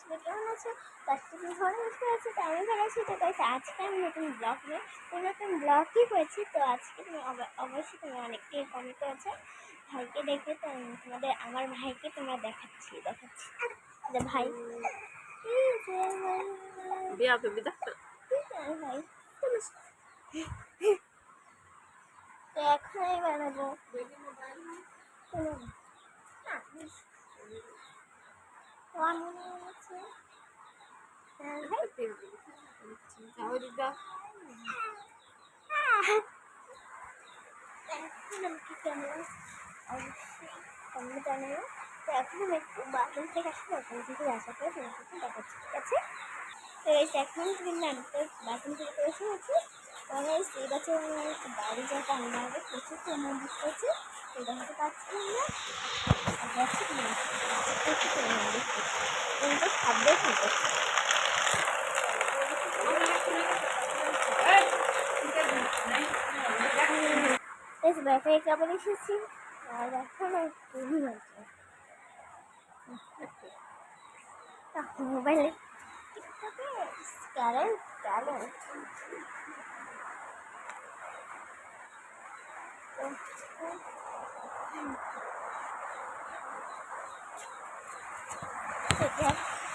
সবাই কেমন আছো? আজকে তুমি ঘরে বসে আছো, তো আমি ভালো আছি। তো গাইস, আজকে আমি নতুন ব্লগ নিয়ে নতুন ব্লগই করেছি। তো আজকে তুমি অবশ্যই তুমি অনেকটাই কমেন্ট করেছো ভাইকে দেখে, তো আমি তোমাদের আমার ভাইকে তোমরা দেখাচ্ছি যে ভাই ভাই তো এখনই বানাবো অবশ্যই কমেন্ট জানাবো। তো এখন আমি একটু বাথরুম থেকে আসলে ওখান থেকে আসার পরে তোমাকে দেখাচ্ছি, ঠিক আছে? তো এই এখন কিন্তু আমি তো বাথরুম থেকে তো এসে গেছি। তো এই বছর আমার একটু বাড়ি যাওয়াটা আমাদের প্রচুর প্রমাণ দিতে হচ্ছে। তো দেখাতে পাচ্ছি না দেখছি প্রচুর প্রমাণ দিচ্ছে কিন্তু খাদ্য খেতে বেশ ব্যাপারে কেমন এসেছি। আর এখন খুবই হয়েছে মোবাইলে ট্যালেন্ট ট্যালেন্ট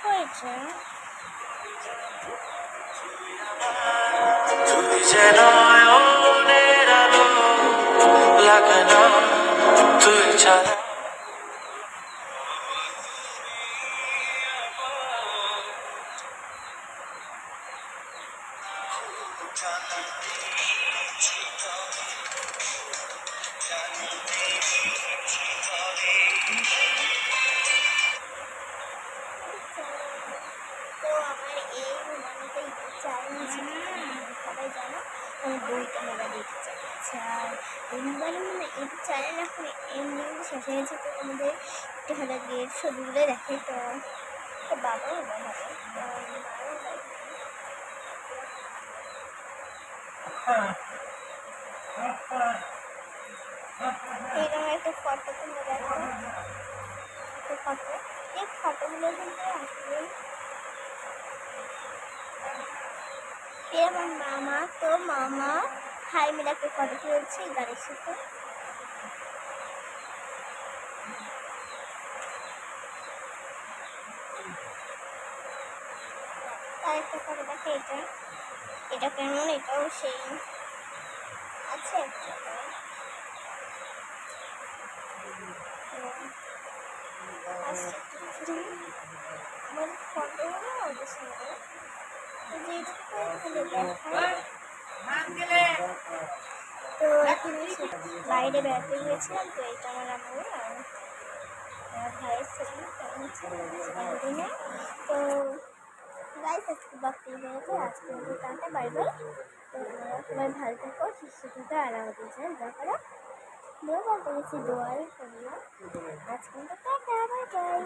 হয়েছে। তুই যেন নয়নের আলো লাগে না তুই ছাড়া। তো আমার এই মোবাইলটা ইউটিউব চ্যানেল আছে, সবাই জানো আমি বইটা মোবাইল ইউটিউব চ্যানেল আছে। আর এই মোবাইলে মানে ইউটিউব চ্যানেল এখন এমনি শেষ হয়ে গেছে। তো আমাদের একটু হলে গিয়ে ছবিগুলো দেখে। তো বাবা মোবাইল হবে এরকম একটা ফটো তোমরা দেখো, একটা ফটো। এই ফটোগুলো কিন্তু আসলে আমার মামা, তো মামা ভাই মিলে একটা ফটো তুলেছি গাড়ির সাথে। আর একটা ফটো দেখে, এটা কেমন, এটাও সেই আছে একটা। আমার ফটোগুলো ওদের সঙ্গে তো এখন বাইরে বেড়াতে গিয়েছিলাম। তো এটা আমার আম্মু আর আমার ভাইয়ের ছবি দুদিনে। তো গাইস আজকে বাকি হয়েছে, আজকে টাটা বাই বাই। তো তোমরা সবাই ভালো থেকো, সুস্থ থেকো, আর আমাদের চ্যানেল দরকার দোয়া বলতে গেছি, দোয়াই করি না। আজকে টাটা বাই বাই।